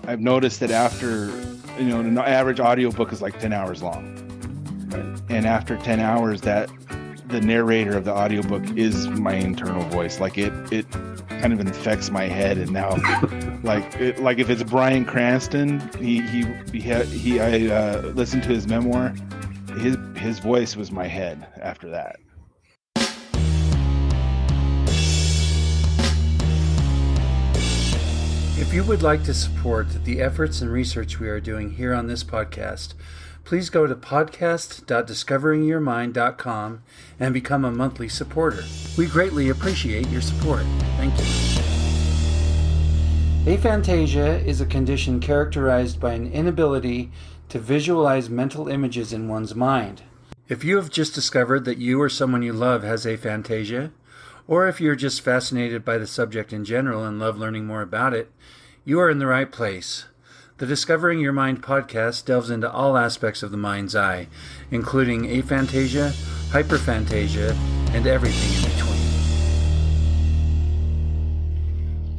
I've noticed that after, an average audiobook is like 10 hours long. And after 10 hours, that the narrator of the audiobook is my internal voice. Like it kind of infects my head. And now, like if it's Bryan Cranston, I listened to his memoir. His voice was my head after that. If you would like to support the efforts and research we are doing here on this podcast, please go to podcast.discoveringyourmind.com and become a monthly supporter. We greatly appreciate your support. Thank you. Aphantasia is a condition characterized by an inability to visualize mental images in one's mind. If you have just discovered that you or someone you love has aphantasia, or if you're just fascinated by the subject in general and love learning more about it, you are in the right place. The Discovering Your Mind podcast delves into all aspects of the mind's eye, including aphantasia, hyperphantasia, and everything in between.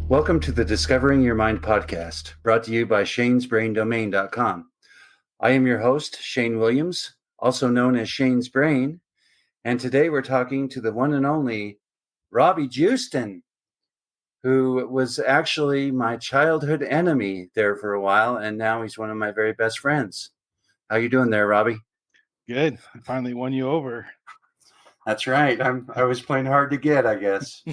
Welcome to the Discovering Your Mind podcast, brought to you by shanesbraindomain.com. I am your host, Shane Williams, also known as Shane's Brain, and today we're talking to the one and only Robbie Joosten, who was actually my childhood enemy there for a while, and now he's one of my very best friends. How you doing there, Robbie? Good. I finally won you over. That's right. I was playing hard to get, I guess.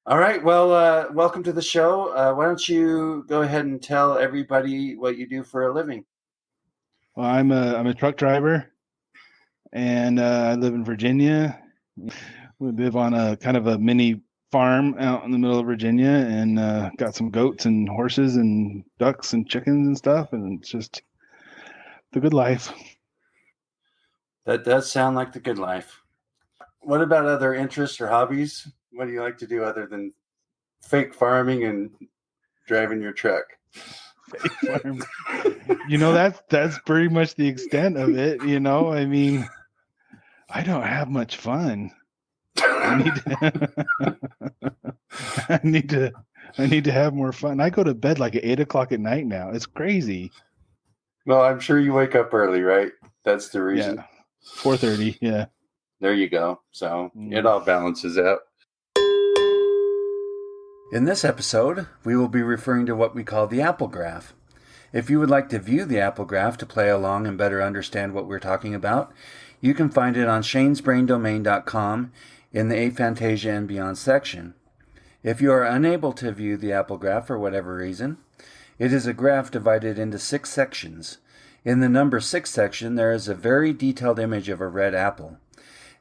All right. Well, welcome to the show. Why don't you go ahead and tell everybody what you do for a living? Well, I'm a truck driver, and I live in Virginia. We live on a kind of a mini farm out in the middle of Virginia, and got some goats and horses and ducks and chickens and stuff, and it's just the good life. That does sound like the good life. What about other interests or hobbies? What do you like to do other than fake farming and driving your truck? Fake farming. That's pretty much the extent of it. I mean, I don't have much fun. I need to have more fun. I go to bed like at 8 o'clock at night now. It's crazy. Well, I'm sure you wake up early, right? That's the reason. Yeah. 4:30. Yeah. There you go. So it all balances out. In this episode, we will be referring to what we call the Apple graph. If you would like to view the Apple graph to play along and better understand what we're talking about, you can find it on shanesbraindomain.com in the Aphantasia and Beyond section. If you are unable to view the Apple graph for whatever reason, it is a graph divided into 6 sections. In the number 6 section, there is a very detailed image of a red apple.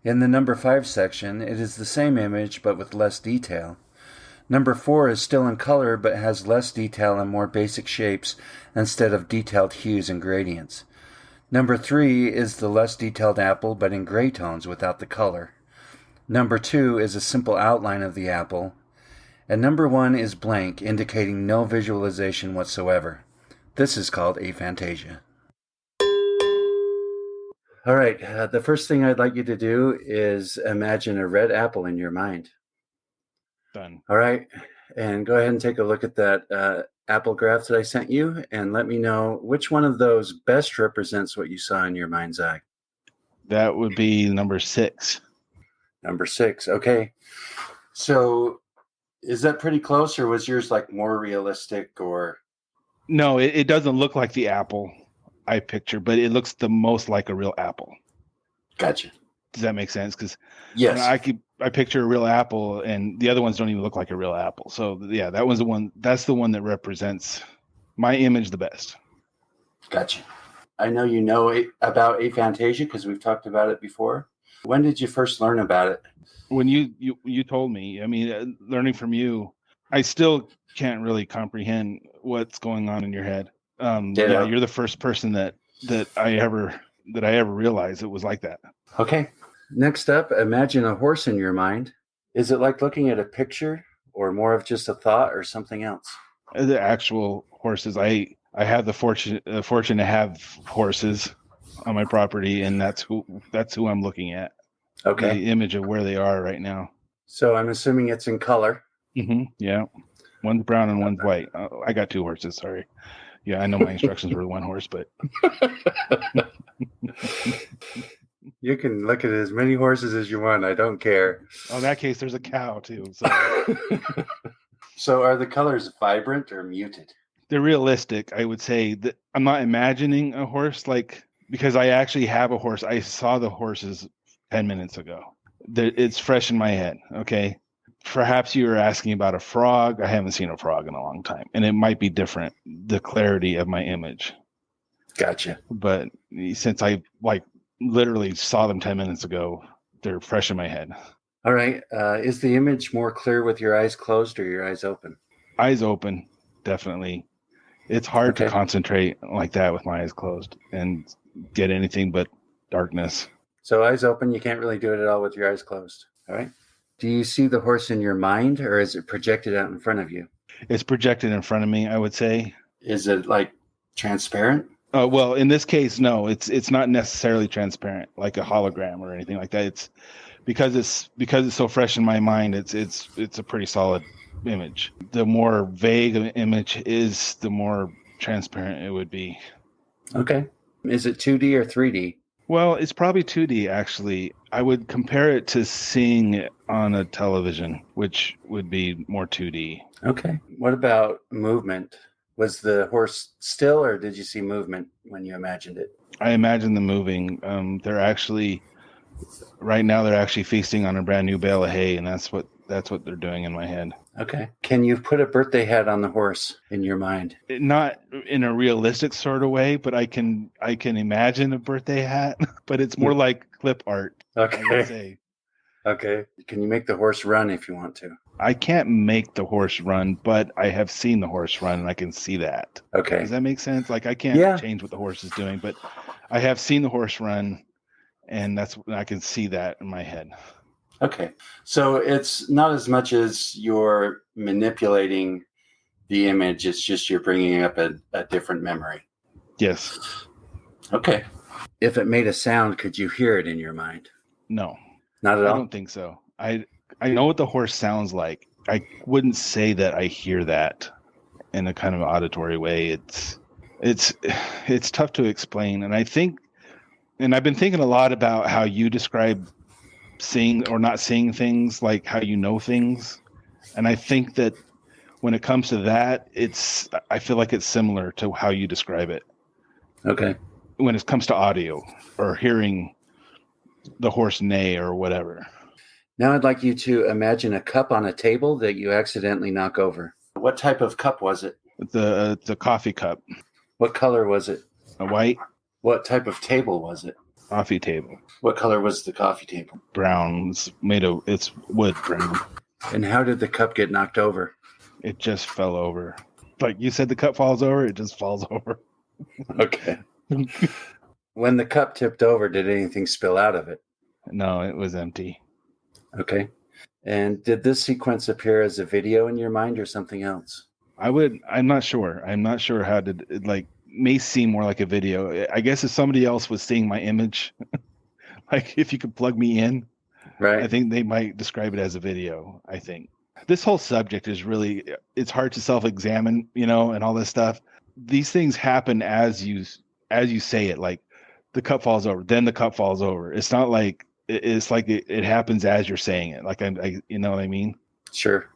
In the number 5 section, it is the same image but with less detail. Number 4 is still in color but has less detail and more basic shapes instead of detailed hues and gradients. Number 3 is the less detailed apple but in gray tones without the color. Number 2 is a simple outline of the apple. And number 1 is blank, indicating no visualization whatsoever. This is called aphantasia. All right, the first thing I'd like you to do is imagine a red apple in your mind. Done. All right, and go ahead and take a look at that apple graph that I sent you and let me know which one of those best represents what you saw in your mind's eye. That would be number 6. Number 6, okay. So is that pretty close, or was yours like more realistic? Or no, it doesn't look like the apple I picture, but it looks the most like a real apple. Gotcha. Does that make sense? Because yes, I picture a real apple, and the other ones don't even look like a real apple. So yeah, that was the one. That's the one that represents my image the best. Gotcha. I know you know about aphantasia because we've talked about it before. When did you first learn about it? When you told me. I mean, learning from you, I still can't really comprehend what's going on in your head. Yeah, you're the first person that I ever realized it was like that. Okay. Next up, imagine a horse in your mind. Is it like looking at a picture or more of just a thought or something else? The actual horses. I have the fortune to have horses on my property, and that's who I'm looking at. Okay. The image of where they are right now. So I'm assuming it's in color. Mm-hmm. Yeah. One's brown and one's white. I got 2 horses. Sorry. Yeah, I know my instructions were 1 horse, but You can look at as many horses as you want. I don't care. in that case, there's a cow too. So So are the colors vibrant or muted? they're realistic. I would say that I'm not imagining a horse because I actually have a horse. I saw the horses 10 minutes ago. It's fresh in my head. Okay. Perhaps you were asking about a frog. I haven't seen a frog in a long time, and it might be different, the clarity of my image. Gotcha. But since I literally saw them 10 minutes ago, they're fresh in my head. All right. Is the image more clear with your eyes closed or your eyes open? Eyes open, definitely. It's hard to concentrate like that with my eyes closed and get anything but darkness. So eyes open, you can't really do it at all with your eyes closed. All right. Do you see the horse in your mind, or is it projected out in front of you? It's projected in front of me, I would say. Is it transparent? Well, in this case, no. It's not necessarily transparent, like a hologram or anything like that. It's because it's so fresh in my mind. It's a pretty solid image. The more vague an image is, the more transparent it would be. Okay. Is it 2D or 3D? Well, it's probably 2D, actually. I would compare it to seeing it on a television, which would be more 2D. Okay. What about movement? Was the horse still, or did you see movement when you imagined it? I imagine them moving. Right now they're actually feasting on a brand new bale of hay, and that's what they're doing in my head. Okay. Can you put a birthday hat on the horse in your mind? Not in a realistic sort of way, but I can imagine a birthday hat, but it's more like clip art. Okay. I would say. Okay. Can you make the horse run if you want to? I can't make the horse run, but I have seen the horse run, and I can see that. Okay. Does that make sense? I can't change what the horse is doing, but I have seen the horse run, and I can see that in my head. Okay. So it's not as much as you're manipulating the image. It's just you're bringing up a different memory. Yes. Okay. If it made a sound, could you hear it in your mind? No. Not at all? I don't think so. I know what the horse sounds like. I wouldn't say that I hear that in a kind of auditory way. It's tough to explain. And I've been thinking a lot about how you describe seeing or not seeing things, like how you know things. And I think that when it comes to that, I feel like it's similar to how you describe it. Okay. When it comes to audio or hearing the horse neigh or whatever. Now I'd like you to imagine a cup on a table that you accidentally knock over. What type of cup was it? It's a coffee cup. What color was it? A white. What type of table was it? Coffee table. What color was the coffee table? Brown. It's wood brown. And how did the cup get knocked over? It just fell over. Like you said, the cup falls over, it just falls over. Okay. When the cup tipped over, did anything spill out of it? No, it was empty. Okay. And did this sequence appear as a video in your mind or something else? I'm not sure. I'm not sure how to, may seem more like a video. I guess if somebody else was seeing my image, like if you could plug me in, right? I think they might describe it as a video. I think this whole subject is really, it's hard to self-examine, and all this stuff. These things happen as you say it, like the cup falls over, then the cup falls over. It's not like, it's like it happens as you're saying it. Like you know what I mean? Sure.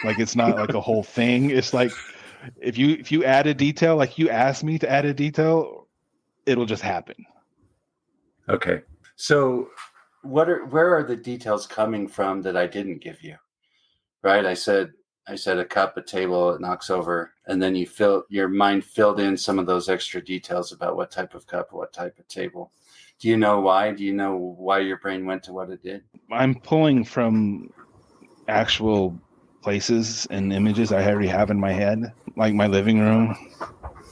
Like it's not like a whole thing. It's like, if you add a detail, like you asked me to add a detail, it'll just happen. Okay. So where are the details coming from that I didn't give you? Right? I said a cup, a table, it knocks over, and then your mind filled in some of those extra details about what type of cup, what type of table. Do you know why? Do you know why your brain went to what it did? I'm pulling from actual places and images I already have in my head, like my living room,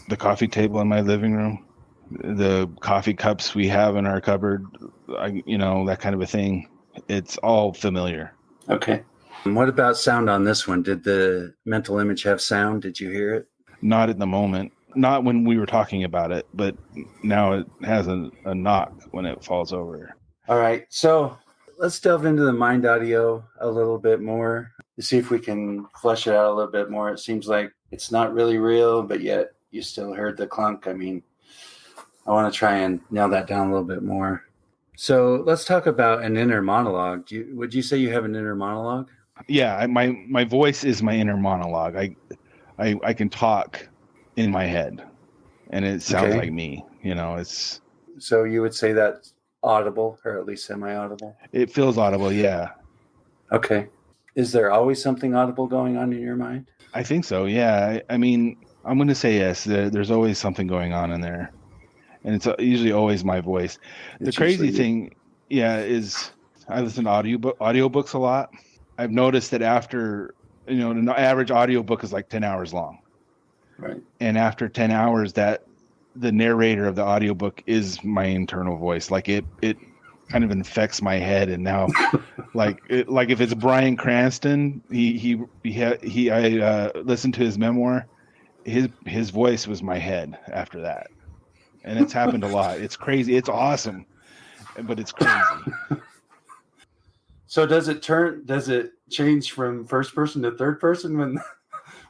the coffee table in my living room, the coffee cups we have in our cupboard, that kind of a thing. It's all familiar. Okay. And what about sound on this one? Did the mental image have sound? Did you hear it? Not at the moment. Not when we were talking about it, but now it has a knock when it falls over. All right. So let's delve into the mind audio a little bit more to see if we can flesh it out a little bit more. It seems like it's not really real, but yet you still heard the clunk. I mean, I want to try and nail that down a little bit more. So let's talk about an inner monologue. Would you say you have an inner monologue? Yeah, my voice is my inner monologue. I can talk in my head, and it sounds like me. It's. So you would say that's audible, or at least semi-audible? It feels audible, yeah. Okay. Is there always something audible going on in your mind? I think so, yeah. I mean, I'm going to say yes. There's always something going on in there, and it's usually always my voice. The crazy thing, is I listen to audiobooks a lot. I've noticed that after, the average audiobook is like 10 hours long. Right. And after 10 hours, that the narrator of the audiobook is my internal voice. Like it kind of infects my head. And now like if it's Bryan Cranston, I listened to his memoir. His voice was my head after that. And it's happened a lot. It's crazy. It's awesome, but it's crazy. So does it change from first person to third person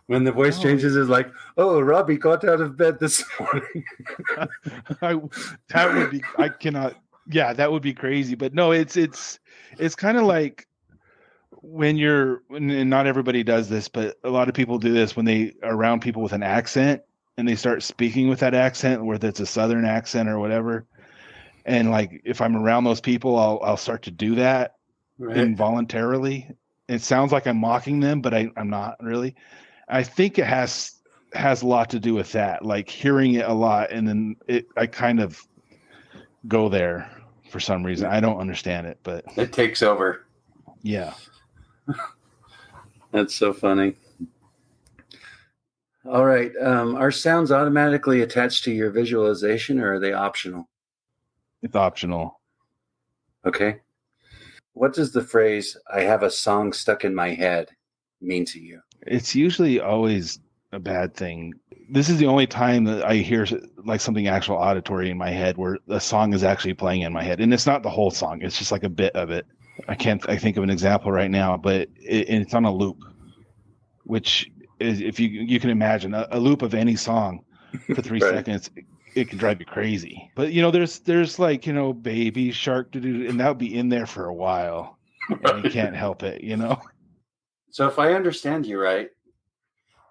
when the voice changes? Is like, oh, Robbie got out of bed this morning. That would be crazy. But no, it's kind of like and not everybody does this, but a lot of people do this when they are around people with an accent and they start speaking with that accent, whether it's a Southern accent or whatever. And like, if I'm around those people, I'll start to do that. Right. Involuntarily. It sounds like I'm mocking them, but I'm not really. I think it has a lot to do with that, like hearing it a lot, and then I kind of go there for some reason. I don't understand it, but it takes over. Yeah. That's so funny. All right. Are sounds automatically attached to your visualization, or are they optional? It's optional. Okay. What does the phrase, I have a song stuck in my head, mean to you? It's usually always a bad thing. This is the only time that I hear like something actual auditory in my head where a song is actually playing in my head. And it's not the whole song. It's just like a bit of it. I think of an example right now, but it's on a loop, which is, if you can imagine a loop of any song for 3 right. seconds, it can drive you crazy. But there's like, baby shark, and that'll be in there for a while, and you can't help it, So if I understand you right,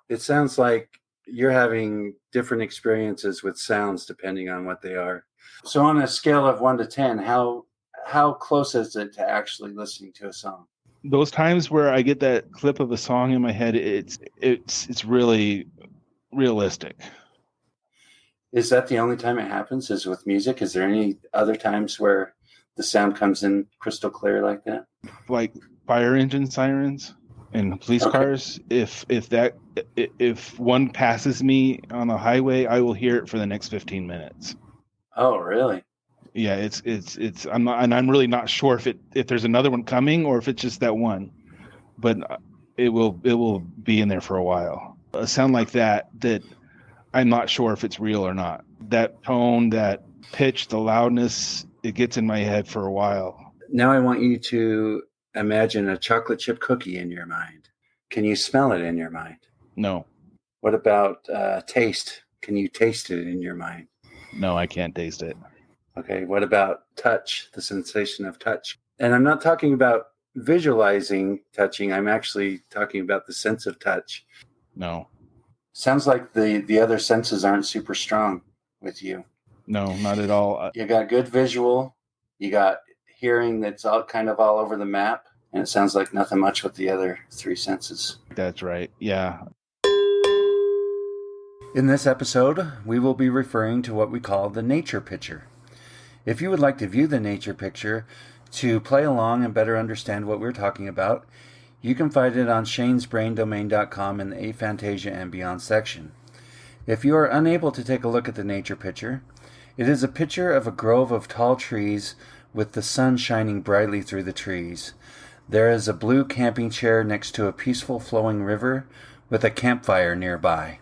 it sounds like you're having different experiences with sounds depending on what they are. So on a scale of 1 to 10, how close is it to actually listening to a song? Those times where I get that clip of a song in my head, it's really realistic. Is that the only time it happens, is with music? Is there any other times where the sound comes in crystal clear like that? Like fire engine sirens and police cars. If one passes me on a highway, I will hear it for the next 15 minutes. Oh, really? Yeah, I'm really not sure if there's another one coming or if it's just that one, but it will be in there for a while. A sound like that I'm not sure if it's real or not. That tone, that pitch, the loudness, it gets in my head for a while. Now I want you to imagine a chocolate chip cookie in your mind. Can you smell it in your mind? No. What about taste? Can you taste it in your mind? No, I can't taste it. Okay. What about touch, the sensation of touch? And I'm not talking about visualizing touching. I'm actually talking about the sense of touch. No. Sounds like the other senses aren't super strong with you. No, not at all. You got good visual. You got hearing that's all over the map. And it sounds like nothing much with the other 3 senses. That's right. Yeah. In this episode, we will be referring to what we call the nature picture. If you would like to view the nature picture to play along and better understand what we're talking about, you can find it on shanesbraindomain.com in the Aphantasia and Beyond section. If you are unable to take a look at the nature picture, it is a picture of a grove of tall trees with the sun shining brightly through the trees. There is a blue camping chair next to a peaceful flowing river with a campfire nearby.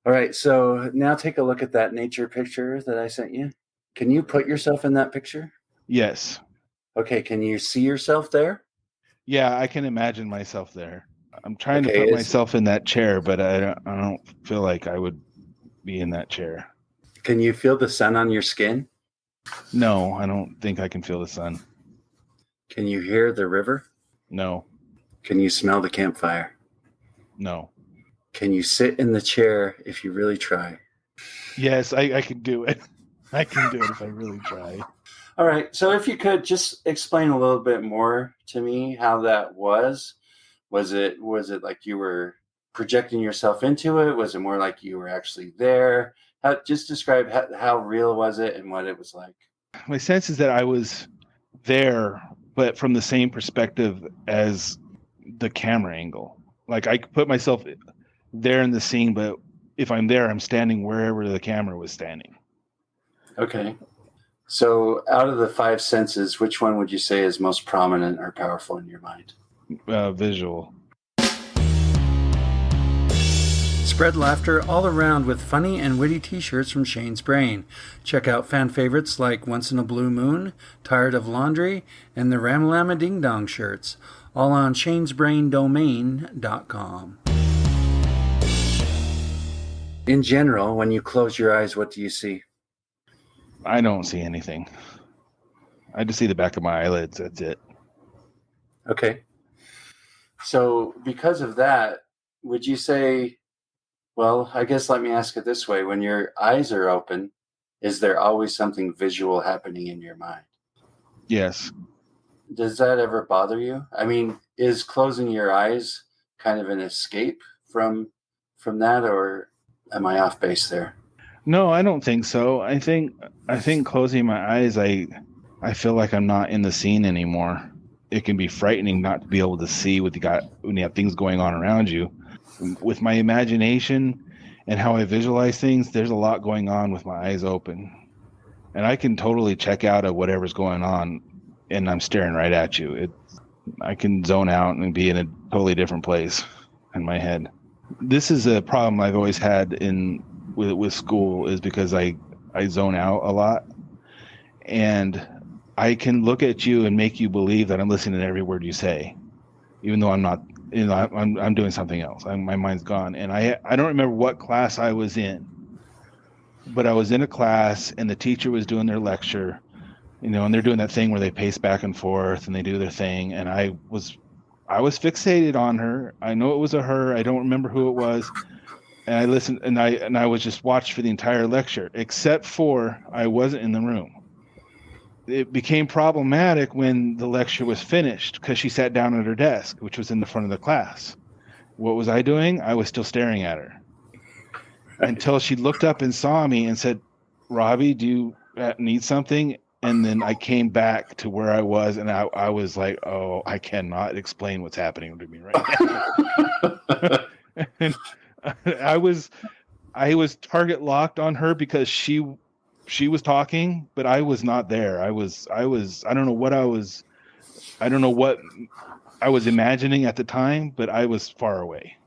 All right, so now take a look at that nature picture that I sent you. Can you put yourself in that picture? Yes. Okay, can you see yourself there? Yeah, I can imagine myself there. I'm trying to Okay, put myself in that chair, but I don't feel like I would be in that chair. can you feel the sun on your skin? No, I don't think I can feel the sun. Can you hear the river? No, Can you smell the campfire? no. Can you sit in the chair if you really try? Yes, I can do it. I can do it if I really try. All right. So if you could just explain a little bit more to me how that was. Was it like you were projecting yourself into it? Was it more like you were actually there? Just describe how real was it and what it was like. My sense is that I was there, but from the same perspective as the camera angle. Like I could put myself there in the scene, but if I'm there, I'm standing wherever the camera was standing. Okay. So out of the five senses, which one would you say is most prominent or powerful in your mind? Visual. Spread laughter all around with funny and witty t-shirts from Shane's Brain. Check out fan favorites like Once in a Blue Moon, Tired of Laundry, and the Ramalama Ding Dong shirts, all on shanesbraindomain.com. In general, when you close your eyes, what do you see? I don't see anything. I just see the back of my eyelids. That's it. Okay. So because of that, would you say, well, I guess let me ask it this way. When your eyes are open, is there always something visual happening in your mind? Yes. Does that ever bother you? I mean, is closing your eyes kind of an escape from that, or am I off base there? No, I don't think so. I think closing my eyes, I feel like I'm not in the scene anymore. It can be frightening not to be able to see what you got when you have things going on around you. With my imagination and how I visualize things, there's a lot going on with my eyes open. And I can totally check out of whatever's going on and I'm staring right at you. I can zone out and be in a totally different place in my head. This is a problem I've always had with school, is because I zone out a lot, and I can look at you and make you believe that I'm listening to every word you say, even though I'm not. I'm doing something else. My mind's gone, and I don't remember what class I was in, but I was in a class and the teacher was doing their lecture, and they're doing that thing where they pace back and forth and they do their thing, and I was fixated on her. I know it was a her. I don't remember who it was. And I listened, and I was just watched for the entire lecture, except for I wasn't in the room. It became problematic when the lecture was finished because she sat down at her desk, which was in the front of the class. What was I doing? I was still staring at her until she looked up and saw me and said, "Robbie, do you need something?" And then I came back to where I was, and I was like, "Oh, I cannot explain what's happening to me right now." And I was target locked on her because she was talking, but I was not there. I don't know what I was imagining at the time, but I was far away.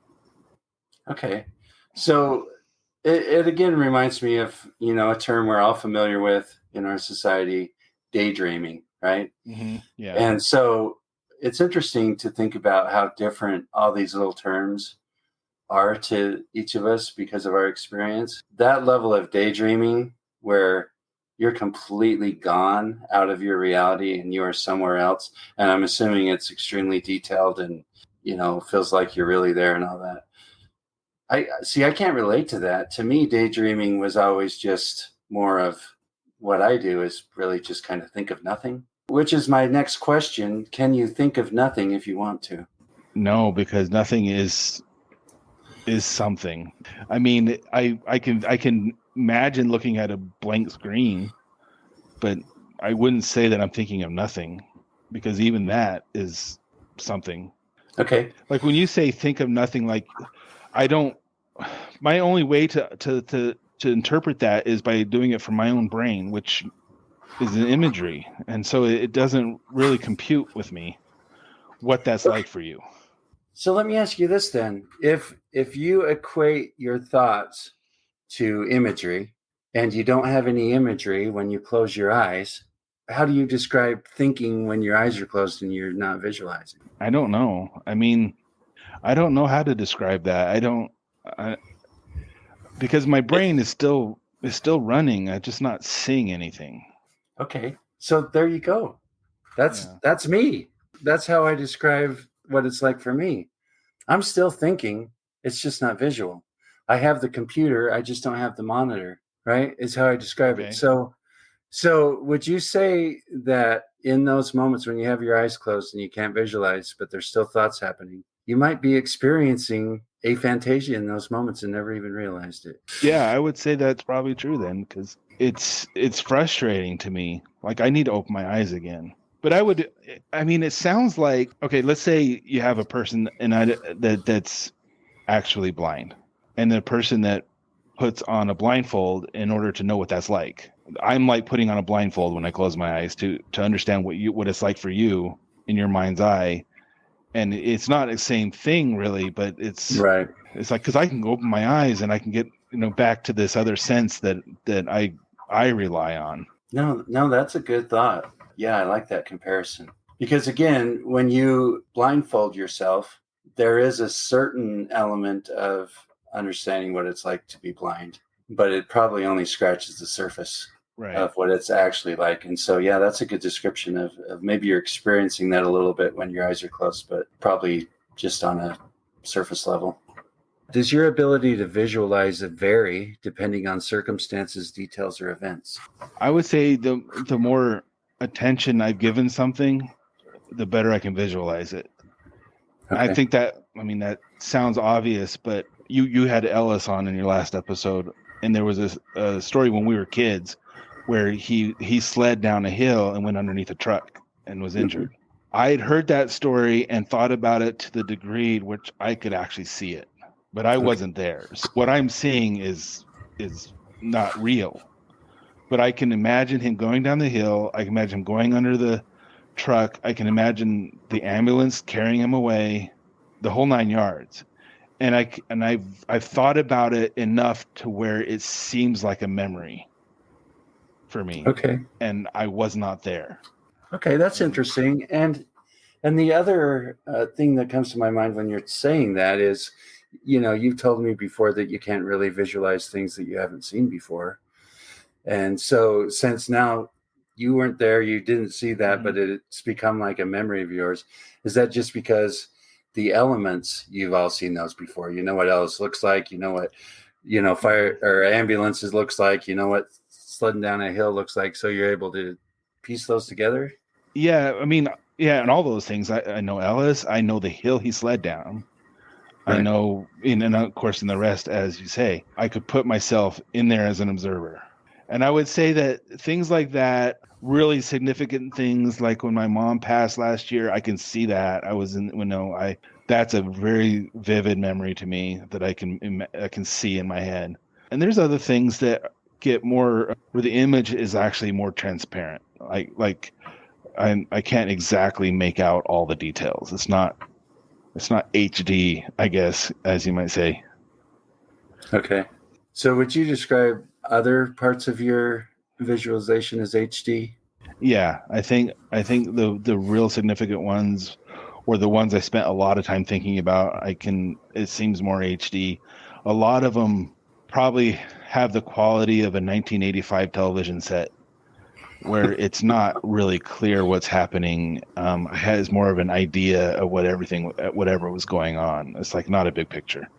Okay. So it again reminds me of, a term we're all familiar with in our society, daydreaming, right? Mm-hmm. Yeah. And so it's interesting to think about how different all these little terms are to each of us because of our experience. That level of daydreaming where you're completely gone out of your reality and you are somewhere else. And I'm assuming it's extremely detailed and, feels like you're really there and all that. I can't relate to that. To me, daydreaming was always just more of what I do is really just kind of think of nothing, which is my next question. Can you think of nothing if you want to? No, because nothing is something. I mean, I can imagine looking at a blank screen, but I wouldn't say that I'm thinking of nothing, because even that is something. Okay. Like when you say think of nothing, like my only way to interpret that is by doing it from my own brain, which is an imagery. And so it doesn't really compute with me what that's like for you. So let me ask you this then. If you equate your thoughts to imagery, and you don't have any imagery when you close your eyes, how do you describe thinking when your eyes are closed and you're not visualizing? I don't know. I mean, I don't know how to describe that. Because my brain is still running. I'm just not seeing anything. Okay, so there you go. That's me. That's how I describe what it's like for me. I'm still thinking. It's just not visual. I have the computer. I just don't have the monitor. Right? Is how I describe Okay. it. So would you say that in those moments when you have your eyes closed and you can't visualize, but there's still thoughts happening, you might be experiencing aphantasia in those moments and never even realized it? Yeah, I would say that's probably true then, because it's frustrating to me. Like, I need to open my eyes again. But it sounds like, okay, let's say you have a person that's actually blind, and the person that puts on a blindfold in order to know what that's like. I'm like putting on a blindfold when I close my eyes to understand what it's like for you in your mind's eye. And it's not the same thing really, but it's Right. It's like, because I can open my eyes and I can get back to this other sense that I rely on. No, that's a good thought. Yeah, I like that comparison. Because again, when you blindfold yourself, there is a certain element of understanding what it's like to be blind, but it probably only scratches the surface of what it's actually like. And so, yeah, that's a good description of maybe you're experiencing that a little bit when your eyes are closed, but probably just on a surface level. Does your ability to visualize vary depending on circumstances, details, or events? I would say the more attention I've given something, the better I can visualize it. Okay. I think that sounds obvious, but you had Ellis on in your last episode, and there was a story when we were kids where he sled down a hill and went underneath a truck and was injured. Mm-hmm. I had heard that story and thought about it to the degree which I could actually see it, but I wasn't there. So what I'm seeing is not real, but I can imagine him going down the hill. I can imagine him going under the truck. I can imagine the ambulance carrying him away, the whole 9 yards. And I've thought about it enough to where it seems like a memory for me. Okay. And I was not there. Okay, that's interesting. And the other thing that comes to my mind when you're saying that is, you've told me before that you can't really visualize things that you haven't seen before. And so since now you weren't there, you didn't see that, mm-hmm. but it's become like a memory of yours. Is that just because the elements, you've all seen those before? You know what Ellis looks like, you know what, fire or ambulances looks like, you know what sledding down a hill looks like. So you're able to piece those together? Yeah. And all those things. I know Ellis, I know the hill he sled down. Right. I know, and of course, in the rest, as you say, I could put myself in there as an observer. And I would say that things like that, really significant things, like when my mom passed last year, I can see that. That's a very vivid memory to me that I can see in my head. And there's other things that get more, where the image is actually more transparent. Like I can't exactly make out all the details. It's not HD, I guess, as you might say. Okay. So would you describe other parts of your visualization as HD? Yeah, I think the real significant ones, or the ones I spent a lot of time thinking about, it seems more HD. A lot of them probably have the quality of a 1985 television set, where it's not really clear what's happening. It has more of an idea of whatever was going on. It's like not a big picture.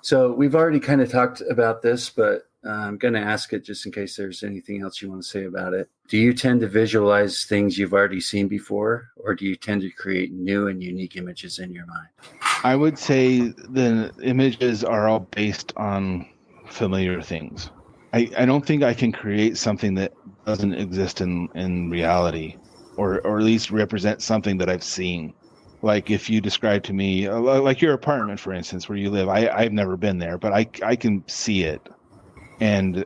So we've already kind of talked about this, but I'm going to ask it just in case there's anything else you want to say about it. Do you tend to visualize things you've already seen before, or do you tend to create new and unique images in your mind? I would say the images are all based on familiar things. I don't think I can create something that doesn't exist in reality, or at least represent something that I've seen. Like if you describe to me, like your apartment, for instance, where you live, I've never been there, but I can see it, and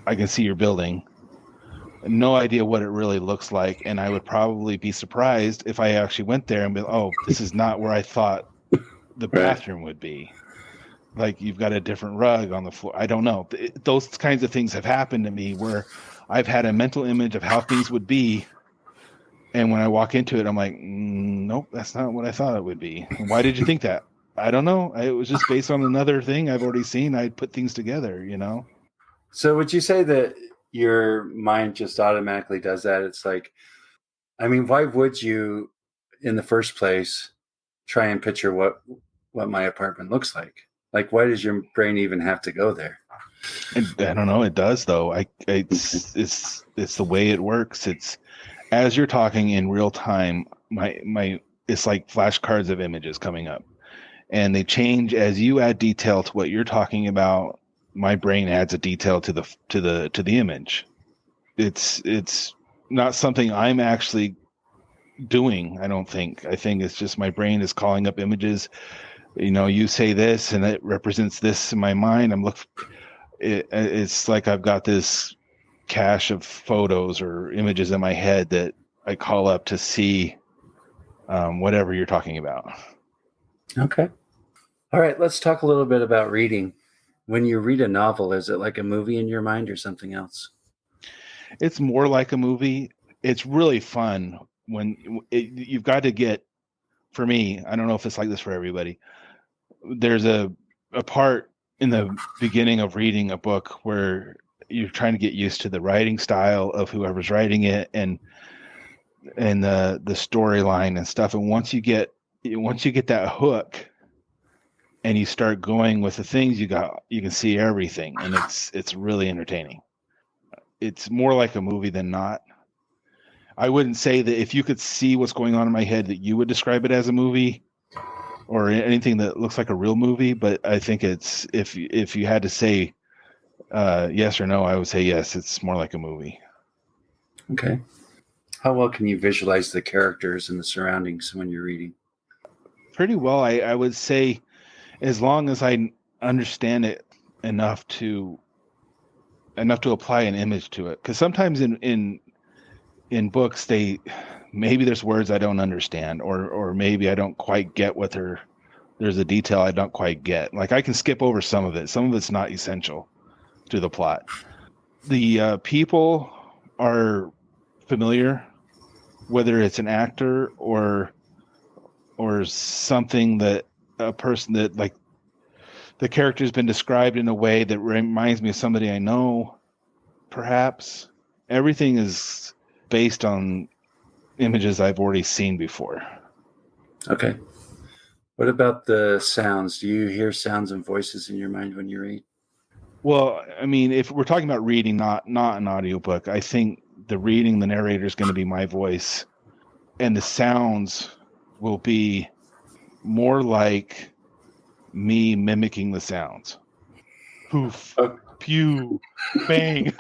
I can see your building. No idea what it really looks like, and I would probably be surprised if I actually went there and be, oh, this is not where I thought the bathroom would be. like you've got a different rug on the floor. I don't know. Those kinds of things have happened to me where I've had a mental image of how things would be, and when I walk into it, I'm like, nope, that's not what I thought it would be. And why did you think that? I don't know. It was just based on another thing I've already seen. I put things together, you know. So would you say that your mind just automatically does that? It's like, I mean, why would you, in the first place, try and picture what my apartment looks like? Like, why does your brain even have to go there? I don't know. It does though. It's the way it works. It's as you're talking in real time. My it's like flashcards of images coming up, and they change as you add detail to what you're talking about. My brain adds a detail to the image. It's not something I'm actually doing. I don't think. I think it's just my brain is calling up images. You know, you say this, and it represents this in my mind. It's like I've got this cache of photos or images in my head that I call up to see whatever you're talking about. Okay. All right. Let's talk a little bit about reading. When you read a novel, is it like a movie in your mind or something else? It's more like a movie. It's really fun when you've got to get, for me, I don't know if it's like this for everybody. There's a part in the beginning of reading a book where you're trying to get used to the writing style of whoever's writing it and the storyline and stuff. And once you get that hook and you start going with the things you can see everything, and it's really entertaining. It's more like a movie than not. I wouldn't say that if you could see what's going on in my head that you would describe it as a movie or anything that looks like a real movie, but I think it's if you had to say yes or no, I would say yes. It's more like a movie. Okay. How well can you visualize the characters and the surroundings when you're reading? Pretty well, I would say, as long as I understand it enough to apply an image to it. Because sometimes in books, maybe there's words I don't understand, or maybe I don't quite get what there's a detail I don't quite get. Like I can skip over some of it. Some of it's not essential to the plot. The people are familiar, whether it's an actor or something that a person that like the character's been described in a way that reminds me of somebody I know, perhaps. Everything is based on images I've already seen before. Okay. What about the sounds? Do you hear sounds and voices in your mind when you read? Well, I mean, if we're talking about reading, not an audiobook, I think the narrator is going to be my voice, and the sounds will be more like me mimicking the sounds. Poof, pew, bang.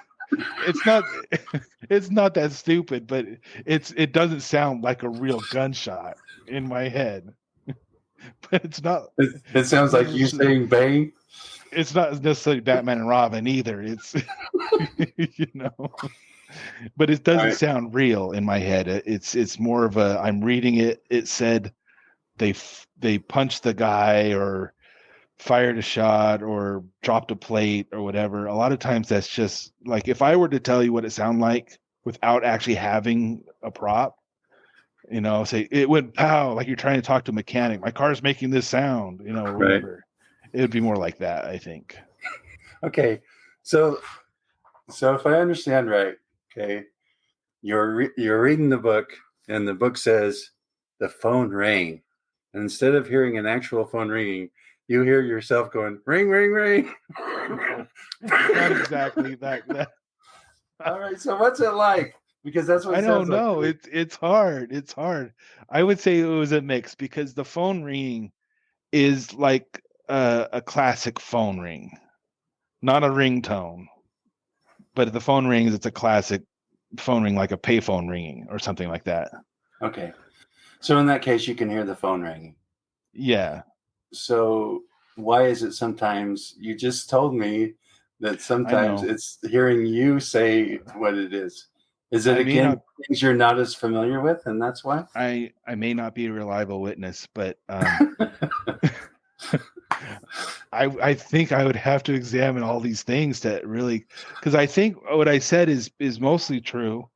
It's not that stupid, but it doesn't sound like a real gunshot in my head. But it's not. It sounds like you saying bang. It's not necessarily Batman and Robin either. It's but it doesn't sound real in my head. It's more of a, I'm reading it. It said they punched the guy or fired a shot or dropped a plate or whatever. A lot of times that's just like, if I were to tell you what it sounded like without actually having a prop, say it went pow, like you're trying to talk to a mechanic. My car's making this sound, or whatever. Right. It would be more like that, I think. Okay. So if I understand right, okay, you're reading the book and the book says the phone rang. And instead of hearing an actual phone ringing, you hear yourself going, ring, ring, ring. Not exactly that. All right. So what's it like? Because that's what I don't know. Like. It's hard. It's hard. I would say it was a mix because the phone ringing is like a classic phone ring, not a ringtone. But if the phone rings, it's a classic phone ring, like a payphone ringing or something like that. Okay. So in that case, you can hear the phone ringing. Yeah. So why is it sometimes, you just told me that sometimes it's hearing you say what it is. Is it things you're not as familiar with, and that's why? I may not be a reliable witness, but I think I would have to examine all these things to really, because I think what I said is mostly true,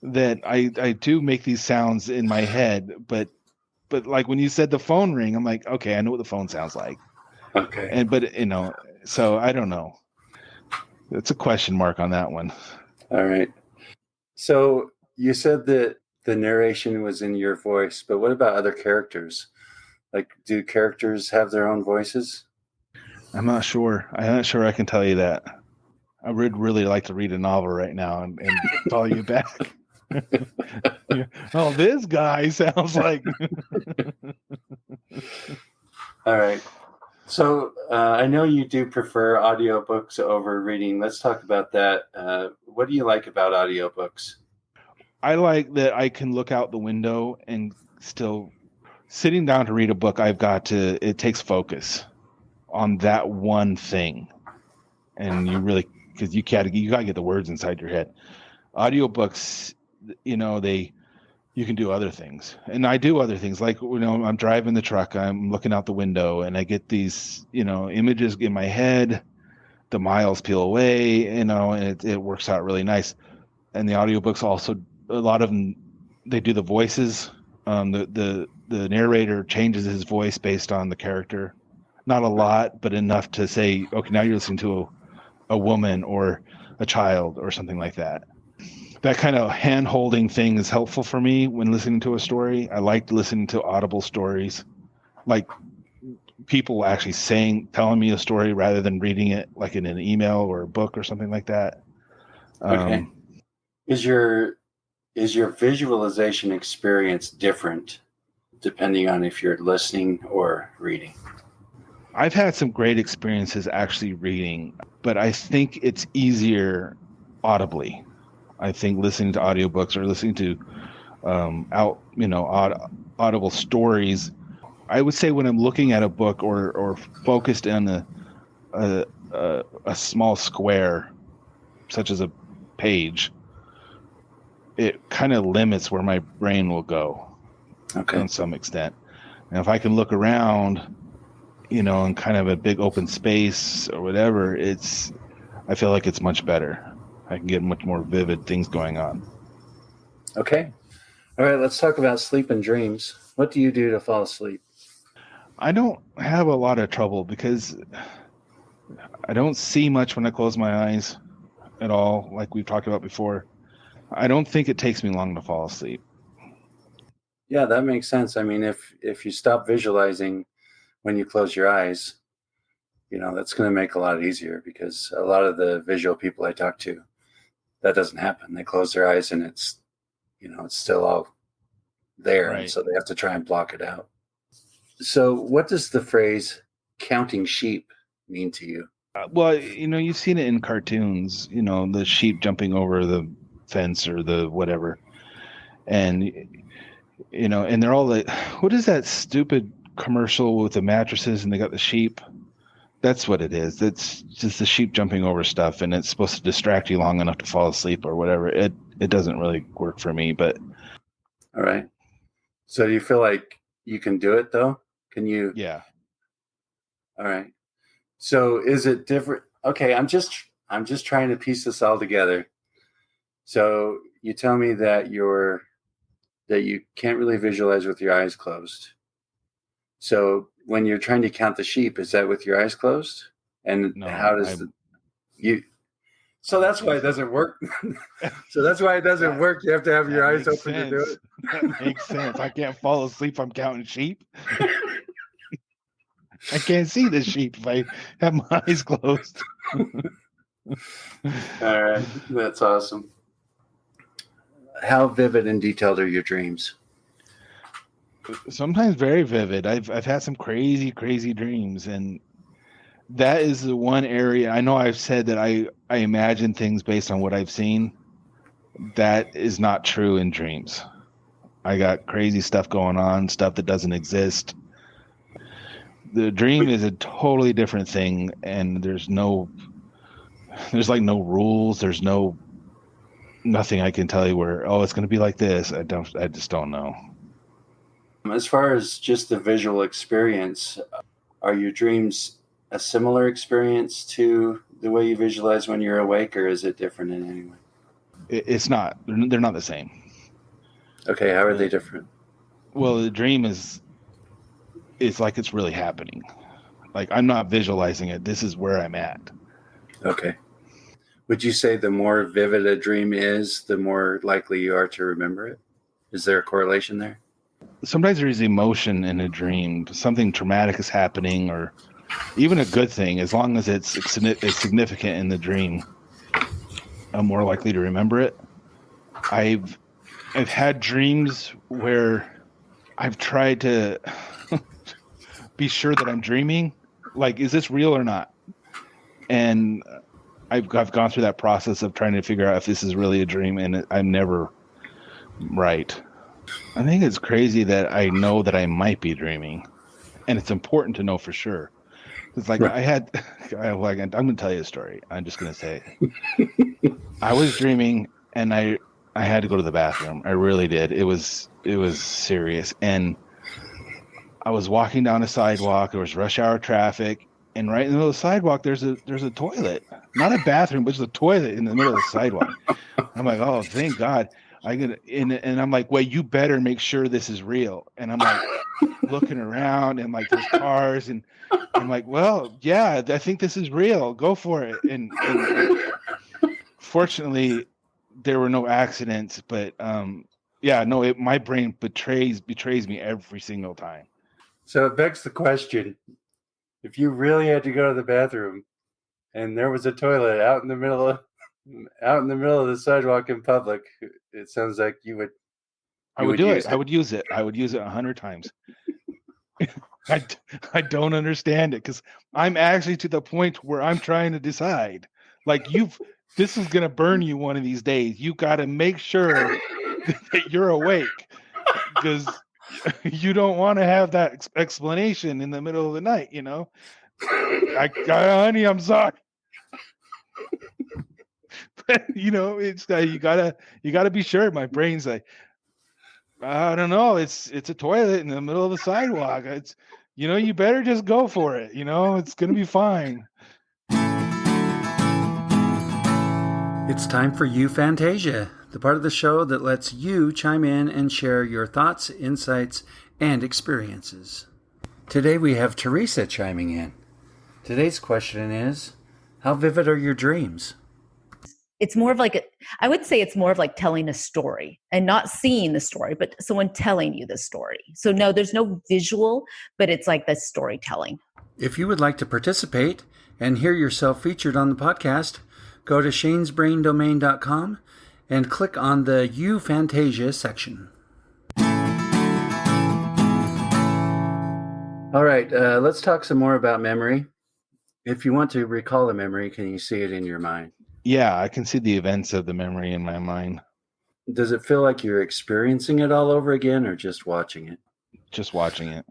that I do make these sounds in my head, but like when you said the phone ring, I'm like, okay, I know what the phone sounds like. Okay. But so I don't know. It's a question mark on that one. All right. So you said that the narration was in your voice, but what about other characters? Like, do characters have their own voices? I'm not sure. I can tell you that. I would really like to read a novel right now and call you back. Oh, this guy sounds like. All right. So I know you do prefer audiobooks over reading. Let's talk about that. What do you like about audiobooks? I like that I can look out the window and still sitting down to read a book. It takes focus on that one thing. And because you gotta get the words inside your head. Audiobooks, you can do other things, and I do other things. Like, I'm driving the truck, I'm looking out the window, and I get these, images in my head. The miles peel away, and it works out really nice. And the audiobooks also, a lot of them, they do the voices. The narrator changes his voice based on the character. Not a lot, but enough to say, okay, now you're listening to a woman or a child or something like that. That kind of hand-holding thing is helpful for me when listening to a story. I like listening to audible stories, like people actually telling me a story rather than reading it like in an email or a book or something like that. Okay. Is your visualization experience different depending on if you're listening or reading? I've had some great experiences actually reading, but I think it's easier audibly. I think listening to audiobooks or listening to audible stories, I would say when I'm looking at a book or focused on a small square, such as a page, it kind of limits where my brain will go. Okay. On some extent. And if I can look around, in kind of a big open space or whatever, I feel like it's much better. I can get much more vivid things going on. Okay. All right, let's talk about sleep and dreams. What do you do to fall asleep? I don't have a lot of trouble because I don't see much when I close my eyes at all, like we've talked about before. I don't think it takes me long to fall asleep. Yeah, that makes sense. I mean, if you stop visualizing when you close your eyes, that's going to make a lot easier, because a lot of the visual people I talk to, that doesn't happen. They close their eyes and it's still all there. Right. And so they have to try and block it out. So what does the phrase counting sheep mean to you? Well, you've seen it in cartoons, the sheep jumping over the fence or the whatever. And, and they're all like, what is that stupid commercial with the mattresses and they got the sheep? That's what it is. It's just the sheep jumping over stuff, and it's supposed to distract you long enough to fall asleep or whatever. It doesn't really work for me, but. All right. So do you feel like you can do it though? Can you? Yeah. All right. So is it different? Okay. I'm just trying to piece this all together. So you tell me that you can't really visualize with your eyes closed. So when you're trying to count the sheep, is that with your eyes closed? And No, how does so that's why it doesn't work. So that's why it doesn't work. You have to have your eyes open to do it. That makes sense. I can't fall asleep. I'm counting sheep. I can't see the sheep if I have my eyes closed. All right. That's awesome. How vivid and detailed are your dreams? Sometimes very vivid. I've had some crazy dreams, and that is the one area I know I've said that I imagine things based on what I've seen. That is not true in dreams. I got crazy stuff going on, stuff that doesn't exist. The dream is a totally different thing, and there's like no rules. There's nothing I can tell you where, it's going to be like this. I just don't know. As far as just the visual experience, are your dreams a similar experience to the way you visualize when you're awake, or is it different in any way? It's not. They're not the same. Okay, how are they different? Well, the dream is like it's really happening. Like I'm not visualizing it. This is where I'm at. Okay. Would you say the more vivid a dream is, the more likely you are to remember it? Is there a correlation there? Sometimes there is emotion in a dream. Something traumatic is happening, or even a good thing. As long as it's significant in the dream, I'm more likely to remember it. I've had dreams where I've tried to be sure that I'm dreaming. Like, is this real or not? And I've gone through that process of trying to figure out if this is really a dream, and I'm never right. I think it's crazy that I know that I might be dreaming, and it's important to know for sure. It's like right. I'm going to tell you a story. I'm just going to say, I was dreaming, and I had to go to the bathroom. I really did. It was serious, and I was walking down a sidewalk. There was rush hour traffic, and right in the middle of the sidewalk, there's a toilet, not a bathroom, but just a toilet in the middle of the sidewalk. I'm like, oh, thank God. And I'm like, wait, you better make sure this is real. And I'm like looking around, and like there's cars, and I'm like, well, yeah, I think this is real. Go for it. And fortunately, there were no accidents, but my brain betrays me every single time. So it begs the question: if you really had to go to the bathroom, and there was a toilet out in the middle of the sidewalk in public, it sounds like you would. I would do it. I would use it. I would use it 100 times. I don't understand it, because I'm actually to the point where I'm trying to decide. Like, this is gonna burn you one of these days. You got to make sure that you're awake, because you don't want to have that explanation in the middle of the night. You know, honey, I'm sorry. You know, it's you gotta be sure. My brain's like, I don't know. It's a toilet in the middle of the sidewalk. It's, you better just go for it. It's gonna be fine. It's time for Youphantasia, the part of the show that lets you chime in and share your thoughts, insights, and experiences. Today we have Teresa chiming in. Today's question is, how vivid are your dreams? It's more of I would say it's more of like telling a story and not seeing the story, but someone telling you the story. So no, there's no visual, but it's like the storytelling. If you would like to participate and hear yourself featured on the podcast, go to shanesbraindomain.com and click on the Youphantasia section. All right, let's talk some more about memory. If you want to recall a memory, can you see it in your mind? Yeah, I can see the events of the memory in my mind. Does it feel like you're experiencing it all over again, or just watching it? Just watching it.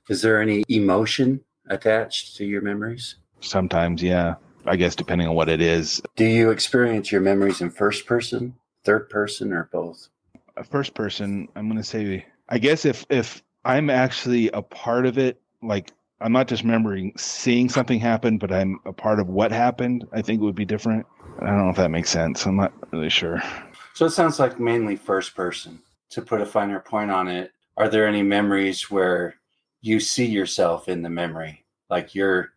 Is there any emotion attached to your memories? Sometimes, yeah. I guess depending on what it is. Do you experience your memories in first person, third person, or both? First person, I'm going to say, I guess if I'm actually a part of it, like I'm not just remembering seeing something happen, but I'm a part of what happened, I think it would be different. I don't know if that makes sense. I'm not really sure. So it sounds like mainly first person. To put a finer point on it, are there any memories where you see yourself in the memory? Like you're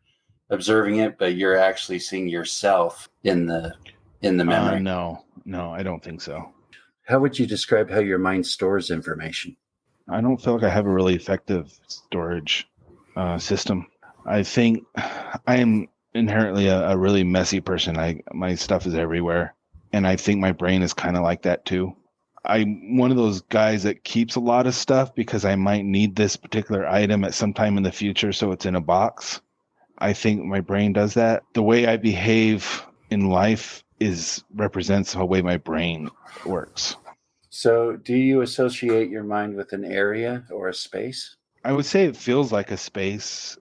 observing it, but you're actually seeing yourself in the memory? No, I don't think so. How would you describe how your mind stores information? I don't feel like I have a really effective storage system. I think I am inherently a really messy person. My stuff is everywhere, and I think my brain is kind of like that too. I'm one of those guys that keeps a lot of stuff because I might need this particular item at some time in the future, so it's in a box. I think my brain does that. The way I behave in life represents the way my brain works. So do you associate your mind with an area or a space? I would say it feels like a space.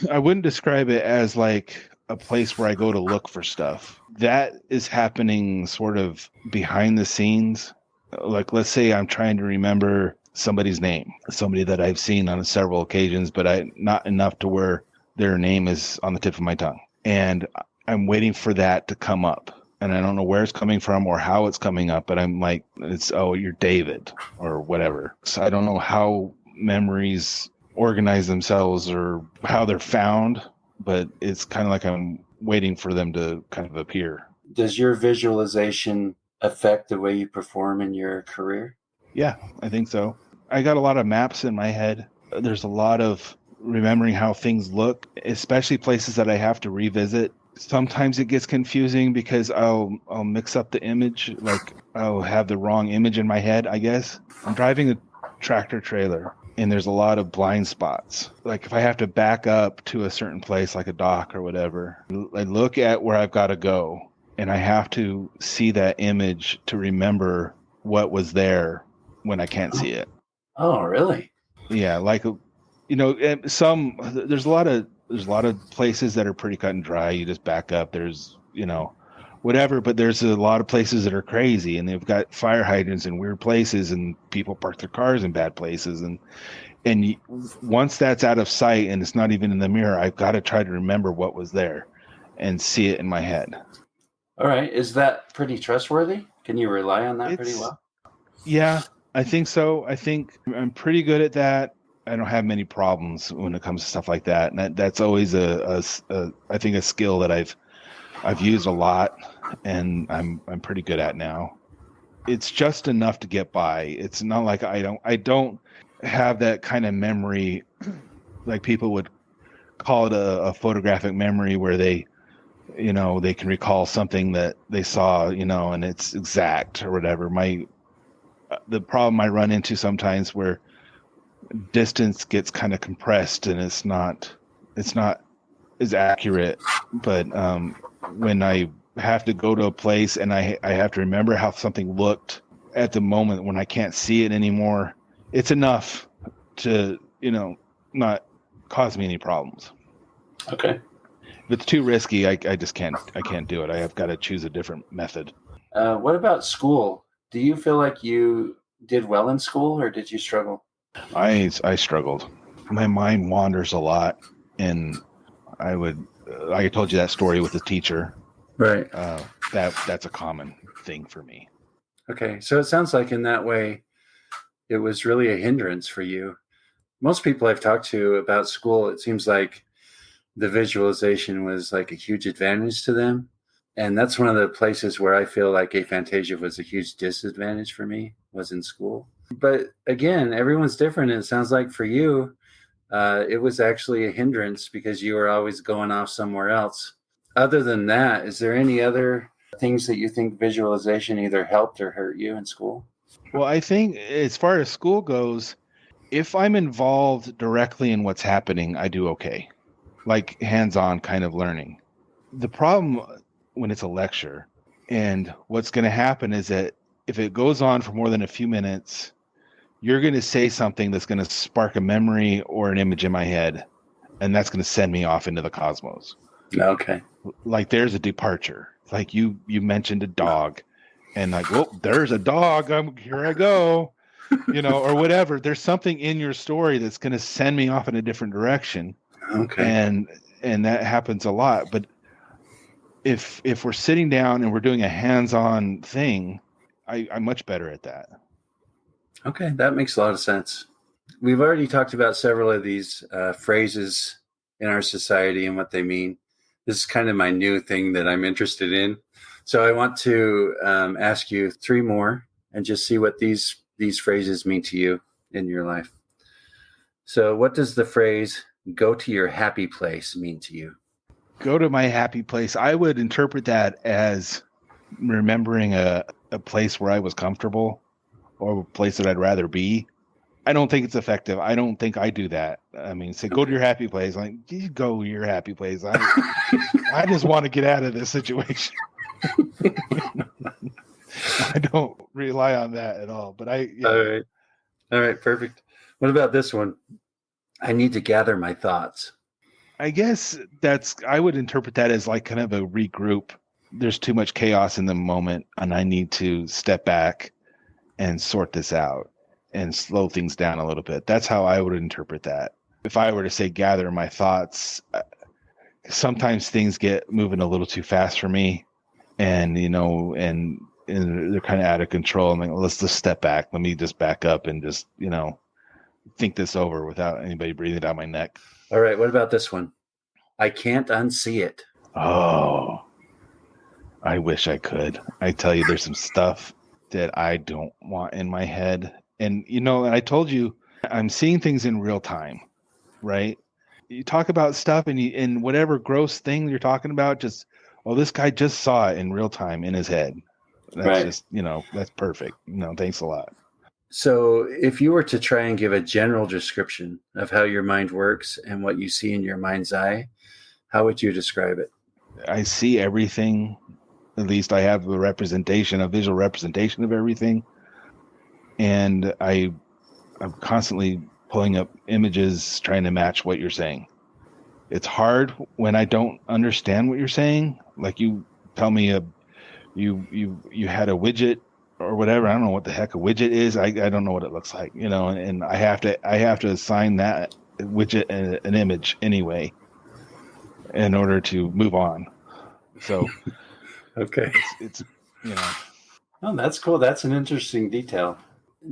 I wouldn't describe it as like a place where I go to look for stuff. That is happening sort of behind the scenes. Like, let's say I'm trying to remember somebody's name, somebody that I've seen on several occasions, but not enough to where their name is on the tip of my tongue. And I'm waiting for that to come up. And I don't know where it's coming from or how it's coming up, but I'm like, you're David or whatever. So I don't know how memories organize themselves or how they're found, but it's kind of like I'm waiting for them to kind of appear. Does your visualization affect the way you perform in your career? Yeah, I think so. I got a lot of maps in my head. There's a lot of remembering how things look, especially places that I have to revisit. Sometimes it gets confusing because I'll mix up the image, like I'll have the wrong image in my head, I guess. I'm driving a tractor trailer and there's a lot of blind spots. Like if I have to back up to a certain place, like a dock or whatever, I look at where I've got to go and I have to see that image to remember what was there when I can't see it. Oh, really? Yeah, like there's a lot of places that are pretty cut and dry. You just back up. There's whatever, but there's a lot of places that are crazy, and they've got fire hydrants in weird places, and people park their cars in bad places, and once that's out of sight and it's not even in the mirror, I've got to try to remember what was there and see it in my head. All right, is that pretty trustworthy? Can you rely on that pretty well? Yeah, I think so. I think I'm pretty good at that. I don't have many problems when it comes to stuff like that, and that's always I think a skill that I've used a lot, and I'm pretty good at now. It's just enough to get by. It's not like I don't have that kind of memory, like people would call it a photographic memory, where they can recall something that they saw, and it's exact or whatever. The problem I run into sometimes where distance gets kind of compressed and it's not as accurate, but when I have to go to a place and I have to remember how something looked at the moment when I can't see it anymore, it's enough to not cause me any problems. Okay. If it's too risky, I just can't do it. I have got to choose a different method. What about school? Do you feel like you did well in school, or did you struggle? I struggled. My mind wanders a lot, and I told you that story with the teacher. Right. That's a common thing for me. Okay, so it sounds like in that way, it was really a hindrance for you. Most people I've talked to about school, it seems like the visualization was like a huge advantage to them. And that's one of the places where I feel like aphantasia was a huge disadvantage for me, was in school. But again, everyone's different. And it sounds like for you, it was actually a hindrance because you were always going off somewhere else. Other than that, is there any other things that you think visualization either helped or hurt you in school? Well, I think as far as school goes, if I'm involved directly in what's happening, I do okay. Like hands-on kind of learning. The problem when it's a lecture, and what's going to happen is that if it goes on for more than a few minutes, you're going to say something that's going to spark a memory or an image in my head, and that's going to send me off into the cosmos. Okay. Like there's a departure. Like you mentioned a dog, and like, well, there's a dog. Here I go, or whatever. There's something in your story that's going to send me off in a different direction. Okay. And that happens a lot. But if we're sitting down and we're doing a hands-on thing, I'm much better at that. Okay, that makes a lot of sense. We've already talked about several of these phrases in our society and what they mean. This is kind of my new thing that I'm interested in. So I want to ask you 3 more and just see what these phrases mean to you in your life. So what does the phrase "go to your happy place" mean to you? Go to my happy place. I would interpret that as remembering a place where I was comfortable or a place that I'd rather be. I don't think it's effective. I don't think I do that. I mean, say, go to your happy place. Like, you go to your happy place. I just want to get out of this situation. I don't rely on that at all. But All right, perfect. What about this one? I need to gather my thoughts. I guess I would interpret that as like kind of a regroup. There's too much chaos in the moment, and I need to step back and sort this out and slow things down a little bit. That's how I would interpret that. If I were to say gather my thoughts, sometimes things get moving a little too fast for me, and and they're kind of out of control. I'm like, let's just step back. Let me just back up and just think this over without anybody breathing down my neck. All right, what about this one? I can't unsee it. Oh, I wish I could. I tell you, there's some stuff that I don't want in my head. And, I told you, I'm seeing things in real time, right? You talk about stuff and whatever gross thing you're talking about, this guy just saw it in real time in his head. That's right. Just, that's perfect. Thanks a lot. So if you were to try and give a general description of how your mind works and what you see in your mind's eye, how would you describe it? I see everything. At least I have a visual representation of everything. And I'm constantly pulling up images trying to match what you're saying. It's hard when I don't understand what you're saying. Like you tell me you had a widget or whatever. I don't know what the heck a widget is. I don't know what it looks like, and I have to assign that widget an image anyway in order to move on. So okay. It's Oh, that's cool. That's an interesting detail.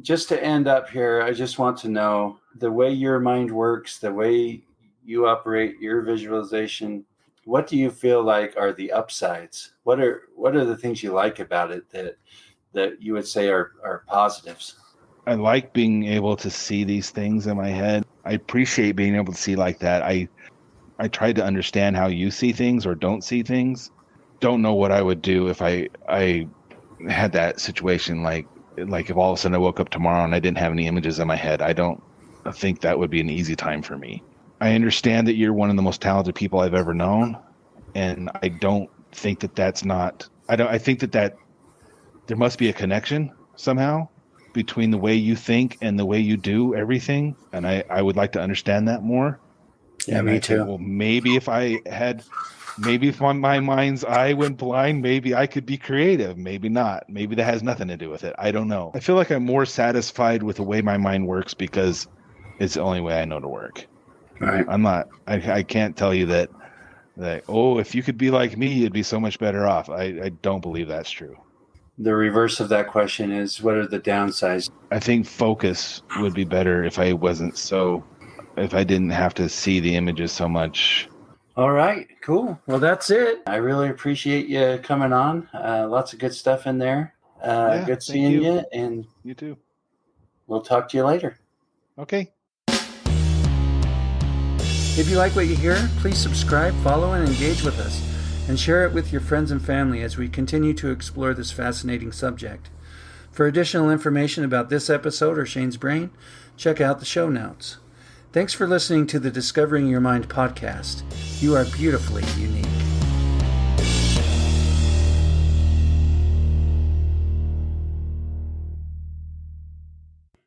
Just to end up here, I just want to know the way your mind works, the way you operate your visualization. What do you feel like are the upsides? What are the things you like about it that you would say are positives? I like being able to see these things in my head. I appreciate being able to see like that. I try to understand how you see things or don't see things. Don't know what I would do if I had that situation. Like if all of a sudden I woke up tomorrow and I didn't have any images in my head. I don't think that would be an easy time for me. I understand that you're one of the most talented people I've ever known, and I don't think that's not. I think that there must be a connection somehow between the way you think and the way you do everything, and I would like to understand that more. Yeah, and me I too. Think, well, maybe if my mind's eye went blind, maybe I could be creative. Maybe not. Maybe that has nothing to do with it. I don't know. I feel like I'm more satisfied with the way my mind works because it's the only way I know to work. Right. I'm not. I can't tell you that. If you could be like me, you'd be so much better off. I don't believe that's true. The reverse of that question is, what are the downsides? I think focus would be better if I didn't have to see the images so much. All right, cool. Well, that's it. I really appreciate you coming on. Lots of good stuff in there. Good seeing you. And you too. We'll talk to you later. Okay. If you like what you hear, please subscribe, follow, and engage with us, and share it with your friends and family as we continue to explore this fascinating subject. For additional information about this episode or Shane's Brain, check out the show notes. Thanks for listening to the Discovering Your Mind podcast. You are beautifully unique.